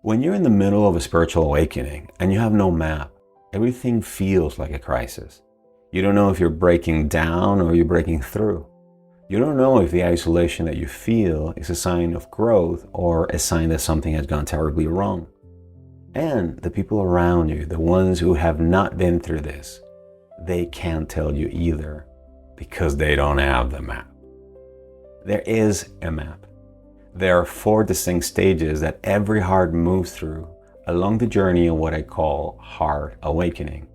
When you're in the middle of a spiritual awakening and you have no map, everything feels like a crisis. You don't know if you're breaking down or you're breaking through. You don't know if the isolation that you feel is a sign of growth or a sign that something has gone terribly wrong. And the people around you, the ones who have not been through this, they can't tell you either because they don't have the map. There is a map. There are 4 distinct stages that every heart moves through along the journey of what I call heart awakening,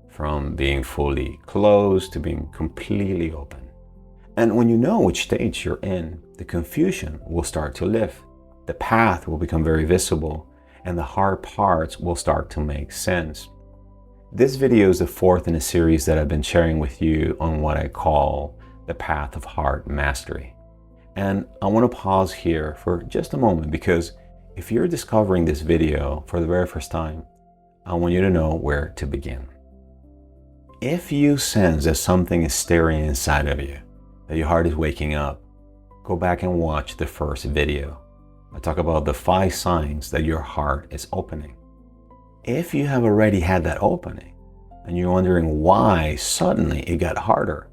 from being fully closed to being completely open. And when you know which stage you're in, the confusion will start to lift, the path will become very visible, and the hard parts will start to make sense. This video is the 4th in a series that I've been sharing with you on what I call the path of heart mastery. And I want to pause here for just a moment, because if you're discovering this video for the very first time, I want you to know where to begin. If you sense that something is stirring inside of you, that your heart is waking up, go back and watch the first video. I talk about the 5 signs that your heart is opening. If you have already had that opening and you're wondering why suddenly it got harder,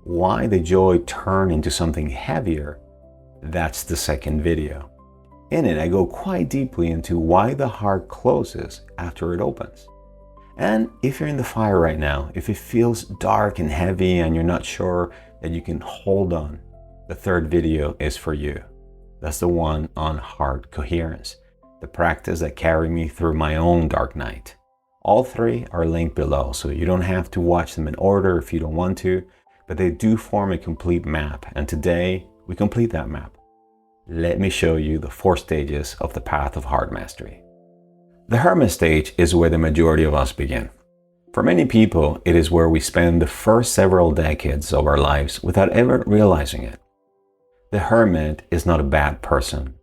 why the joy turned into something heavier, that's the 2nd video. In it, I go quite deeply into why the heart closes after it opens. And if you're in the fire right now, if it feels dark and heavy and you're not sure that you can hold on, the 3rd video is for you. That's the one on heart coherence, the practice that carried me through my own dark night. All 3 are linked below, so you don't have to watch them in order if you don't want to, but they do form a complete map, and today we complete that map. Let me show you the 4 stages of the path of heart mastery. The Hermit stage is where the majority of us begin. For many people, it is where we spend the first several decades of our lives without ever realizing it. The Hermit is not a bad person.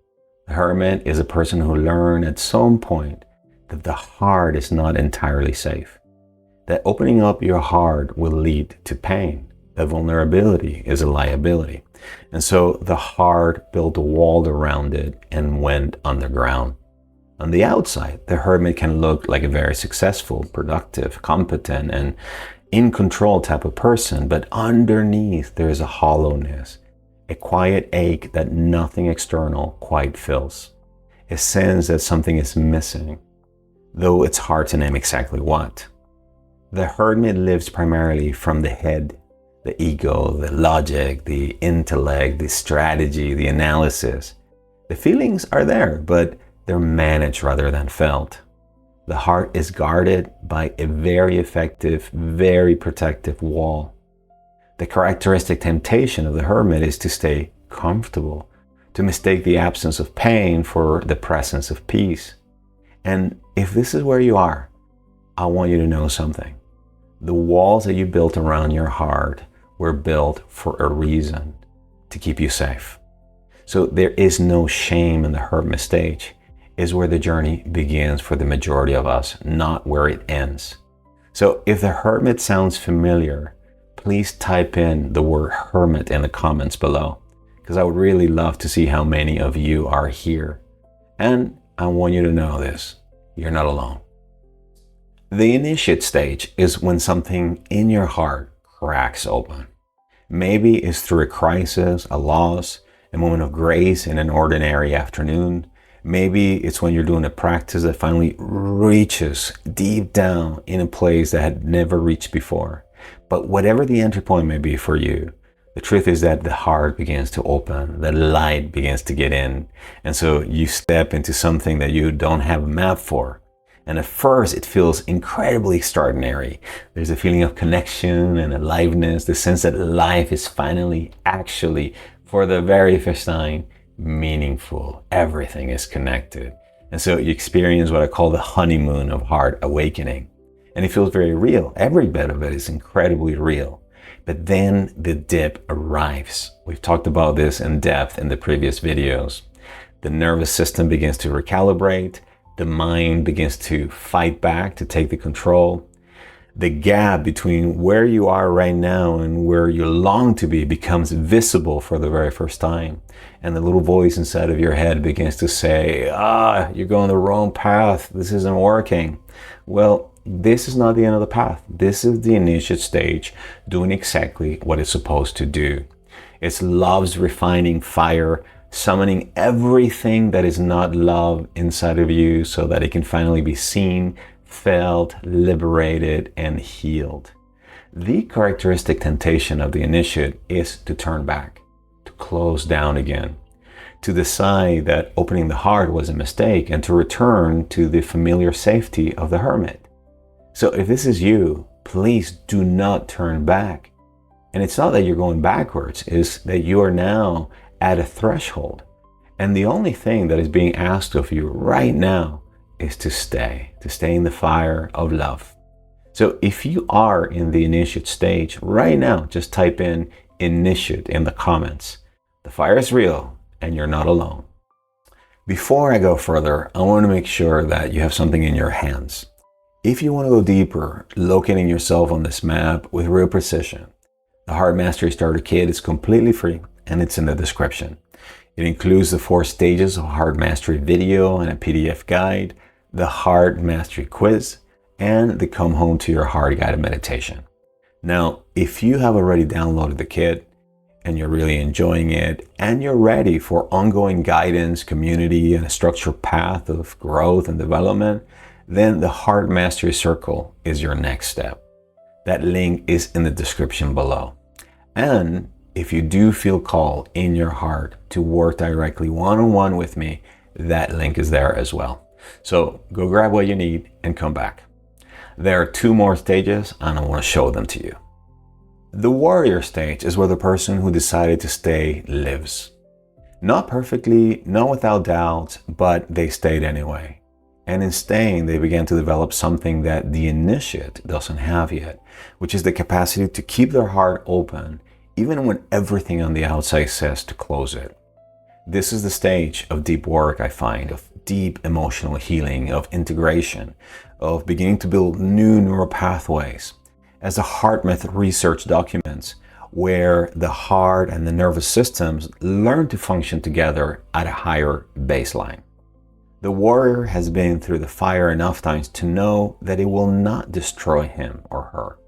The Hermit is a person who learned at some point that the heart is not entirely safe, that opening up your heart will lead to pain, that vulnerability is a liability. And so the heart built a wall around it and went underground. On the outside, the Hermit can look like a very successful, productive, competent, and in control type of person, but underneath there is a hollowness, a quiet ache that nothing external quite fills, a sense that something is missing, though it's hard to name exactly what. The Hermit lives primarily from the head, the ego, the logic, the intellect, the strategy, the analysis. The feelings are there, but they're managed rather than felt. The heart is guarded by a very effective, very protective wall. The characteristic temptation of the Hermit is to stay comfortable, to mistake the absence of pain for the presence of peace. And if this is where you are, I want you to know something. The walls that you built around your heart were built for a reason, to keep you safe. So there is no shame in the Hermit stage. Is where the journey begins for the majority of us, not where it ends. So if the Hermit sounds familiar, please type in the word Hermit in the comments below, because I would really love to see how many of you are here. And I want you to know this, you're not alone. The initiate stage is when something in your heart cracks open. Maybe it's through a crisis, a loss, a moment of grace in an ordinary afternoon. Maybe it's when you're doing a practice that finally reaches deep down in a place that had never reached before. But whatever the entry point may be for you, the truth is that the heart begins to open, the light begins to get in. And so you step into something that you don't have a map for. And at first it feels incredibly extraordinary. There's a feeling of connection and aliveness, the sense that life is finally actually, for the very first time, meaningful. Everything is connected. And so you experience what I call the honeymoon of heart awakening. And it feels very real. Every bit of it is incredibly real. But then the dip arrives. We've talked about this in depth in the previous videos. The nervous system begins to recalibrate. The mind begins to fight back, to take the control. The gap between where you are right now and where you long to be becomes visible for the very first time. And the little voice inside of your head begins to say, you're going the wrong path. This isn't working. Well, this is not the end of the path. This is the initiate stage doing exactly what it's supposed to do. It's love's refining fire, summoning everything that is not love inside of you so that it can finally be seen, felt, liberated, and healed. The characteristic temptation of the initiate is to turn back, to close down again, to decide that opening the heart was a mistake and to return to the familiar safety of the hermit. So if this is you, please do not turn back. And it's not that you're going backwards, it's that you are now at a threshold. And the only thing that is being asked of you right now is to stay in the fire of love. So if you are in the initiate stage right now, just type in initiate in the comments. The fire is real and you're not alone. Before I go further, I want to make sure that you have something in your hands. If you want to go deeper, locating yourself on this map with real precision, the Heart Mastery Starter Kit is completely free and it's in the description. It includes the 4 stages of Heart Mastery video and a PDF guide, the Heart Mastery quiz, and the Come Home to Your Heart guided meditation. Now, if you have already downloaded the kit and you're really enjoying it and you're ready for ongoing guidance, community, and a structured path of growth and development, then the Heart Mastery Circle is your next step. That link is in the description below. And if you do feel called in your heart to work directly one-on-one with me, that link is there as well. So go grab what you need and come back. There are 2 more stages and I want to show them to you. The warrior stage is where the person who decided to stay lives. Not perfectly, not without doubts, but they stayed anyway. And in staying, they began to develop something that the initiate doesn't have yet, which is the capacity to keep their heart open even when everything on the outside says to close it. This is the stage of deep work, I find, of deep emotional healing, of integration, of beginning to build new neural pathways. As the heart method research documents, where the heart and the nervous systems learn to function together at a higher baseline. The warrior has been through the fire enough times to know that it will not destroy him or her.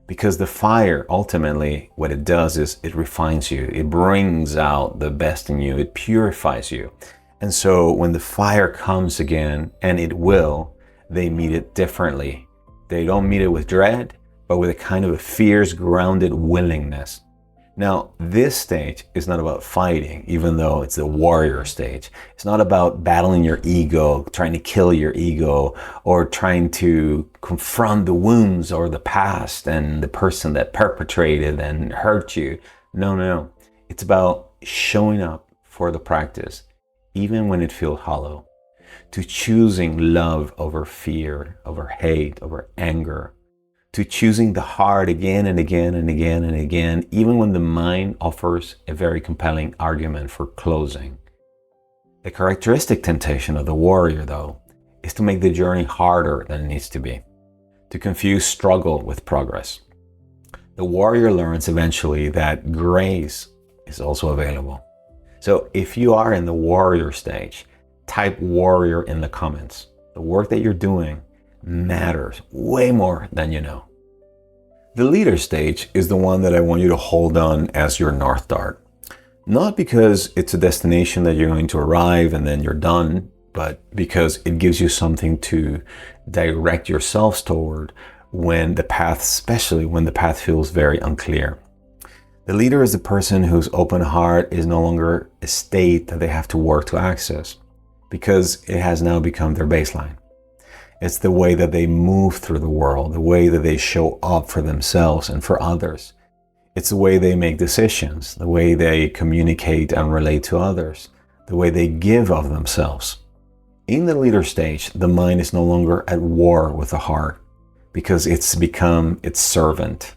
Because the fire, ultimately, what it does is it refines you. It brings out the best in you. It purifies you. And so when the fire comes again, and it will, they meet it differently. They don't meet it with dread, but with a kind of a fierce, grounded willingness. Now, this stage is not about fighting, even though it's the warrior stage. It's not about battling your ego, trying to kill your ego, or trying to confront the wounds or the past and the person that perpetrated and hurt you. No. It's about showing up for the practice, even when it feels hollow. To choosing love over fear, over hate, over anger. To choosing the heart again and again and again and again, even when the mind offers a very compelling argument for closing. The characteristic temptation of the warrior, though, is to make the journey harder than it needs to be, to confuse struggle with progress. The warrior learns eventually that grace is also available. So if you are in the warrior stage, type warrior in the comments. The work that you're doing matters way more than you know. The leader stage is the one that I want you to hold on as your North Star. Not because it's a destination that you're going to arrive and then you're done, but because it gives you something to direct yourselves toward when the path, especially when the path feels very unclear. The leader is the person whose open heart is no longer a state that they have to work to access, because it has now become their baseline. It's the way that they move through the world, the way that they show up for themselves and for others. It's the way they make decisions, the way they communicate and relate to others, the way they give of themselves. In the leader stage, the mind is no longer at war with the heart because it's become its servant.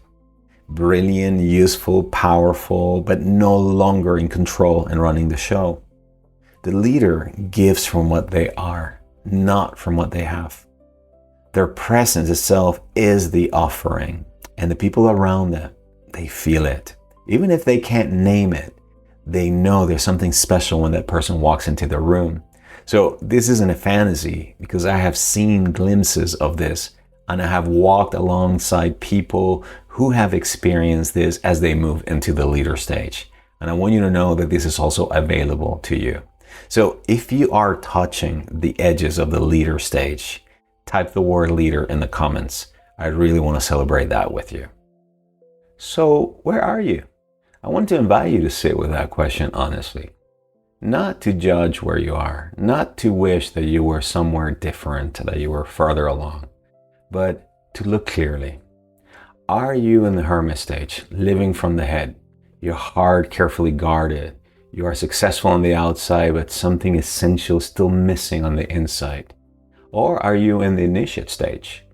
Brilliant, useful, powerful, but no longer in control and running the show. The leader gives from what they are, not from what they have. Their presence itself is the offering, and the people around them, they feel it. Even if they can't name it, they know there's something special when that person walks into their room. So this isn't a fantasy, because I have seen glimpses of this, and I have walked alongside people who have experienced this as they move into the leader stage. And I want you to know that this is also available to you. So if you are touching the edges of the leader stage, type the word leader in the comments. I really want to celebrate that with you. So where are you? I want to invite you to sit with that question honestly. Not to judge where you are, not to wish that you were somewhere different, that you were further along, but to look clearly. Are you in the Hermit stage, living from the head, your heart carefully guarded? You are successful on the outside, but something essential still missing on the inside. Or are you in the initiate stage,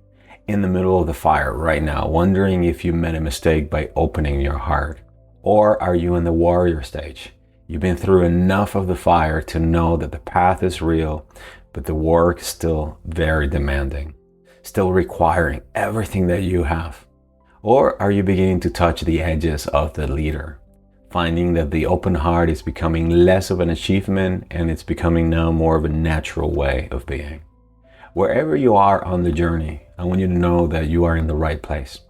in the middle of the fire right now, wondering if you made a mistake by opening your heart? Or are you in the warrior stage? You've been through enough of the fire to know that the path is real, but the work is still very demanding, still requiring everything that you have. Or are you beginning to touch the edges of the leader, finding that the open heart is becoming less of an achievement and it's becoming now more of a natural way of being? Wherever you are on the journey, I want you to know that you are in the right place.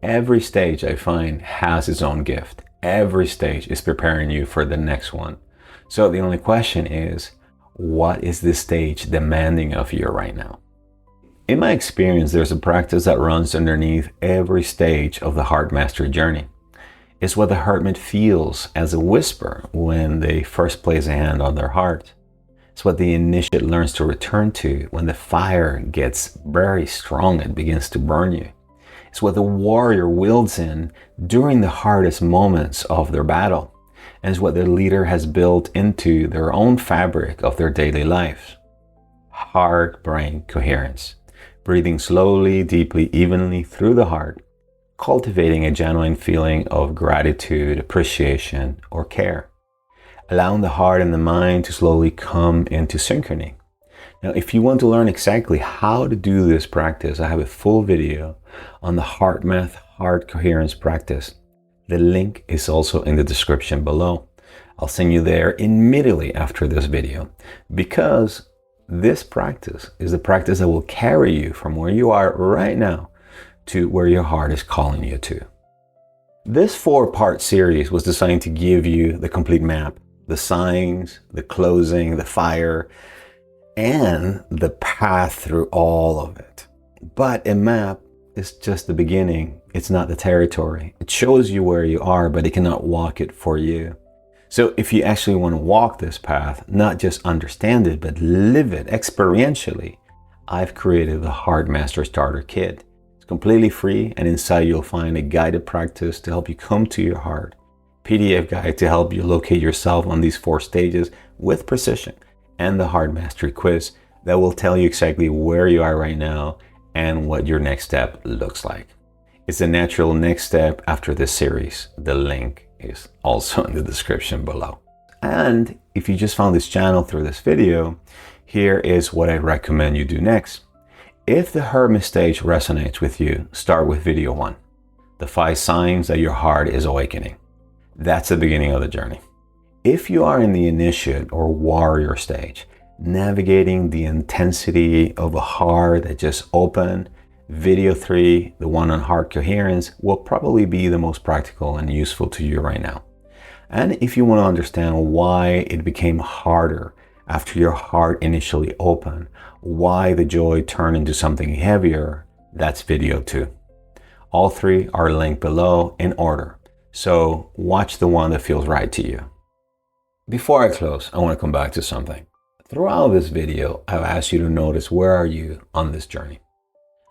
Every stage, I find, has its own gift. Every stage is preparing you for the next one. So the only question is, what is this stage demanding of you right now? In my experience, there's a practice that runs underneath every stage of the heart mastery journey. It's what the hermit feels as a whisper when they first place a hand on their heart. It's what the initiate learns to return to when the fire gets very strong and begins to burn you. It's what the warrior wields in during the hardest moments of their battle. And it's what their leader has built into their own fabric of their daily lives. Heart-brain coherence. Breathing slowly, deeply, evenly through the heart. Cultivating a genuine feeling of gratitude, appreciation, or care. Allowing the heart and the mind to slowly come into synchrony. Now, if you want to learn exactly how to do this practice, I have a full video on the heart math, heart coherence practice. The link is also in the description below. I'll send you there immediately after this video, because this practice is the practice that will carry you from where you are right now to where your heart is calling you to. This 4-part series was designed to give you the complete map, the signs, the closing, the fire, and the path through all of it. But a map is just the beginning. It's not the territory. It shows you where you are, but it cannot walk it for you. So if you actually want to walk this path, not just understand it, but live it experientially, I've created the Heart Master Starter Kit. It's completely free, and inside you'll find a guided practice to help you come to your heart, PDF guide to help you locate yourself on these 4 stages with precision, and the Heart Mastery Quiz that will tell you exactly where you are right now and what your next step looks like. It's a natural next step after this series. The link is also in the description below. And if you just found this channel through this video, here is what I recommend you do next. If the Hermit stage resonates with you, start with video 1, the 5 signs that your heart is awakening. That's the beginning of the journey. If you are in the initiate or warrior stage, navigating the intensity of a heart that just opened, video 3, the one on heart coherence, will probably be the most practical and useful to you right now. And if you want to understand why it became harder after your heart initially opened, why the joy turned into something heavier, that's video 2. All 3 are linked below in order, so watch the one that feels right to you. Before I close, I want to come back to something. Throughout this video, I've asked you to notice where are you on this journey.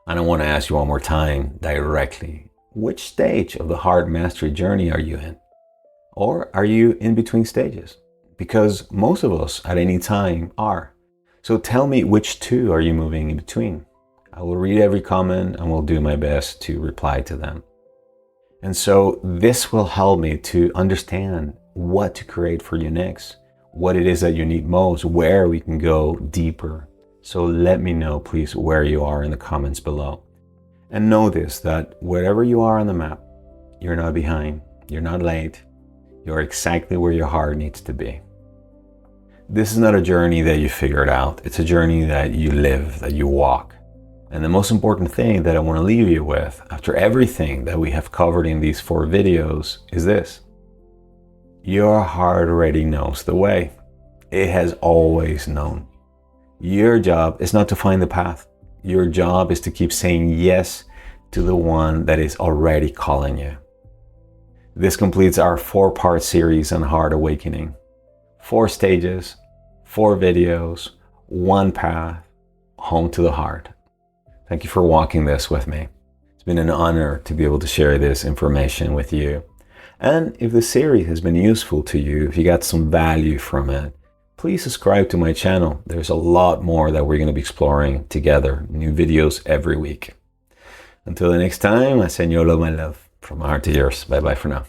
And I want to ask you one more time directly, which stage of the heart mastery journey are you in? Or are you in between stages? Because most of us at any time are. So tell me, which 2 are you moving in between? I will read every comment and will do my best to reply to them. And so this will help me to understand what to create for you next, what it is that you need most, where we can go deeper So let me know, please, where you are in the comments below. And know this, that wherever you are on the map, you're not behind, you're not late, you're exactly where your heart needs to be. This is not a journey that you figured out. It's a journey that you live, that you walk. And the most important thing that I want to leave you with, after everything that we have covered in these 4 videos, is this. Your heart already knows the way. It has always known. Your job is not to find the path. Your job is to keep saying yes to the one that is already calling you. This completes our 4-part series on heart awakening. 4 stages, 4 videos, 1 path, home to the heart. Thank you for walking this with me. It's been an honor to be able to share this information with you. And if the series has been useful to you, if you got some value from it, please subscribe to my channel. There's a lot more that we're going to be exploring together. New videos every week. Until the next time, I send you all of my love from my heart to yours. Bye bye for now.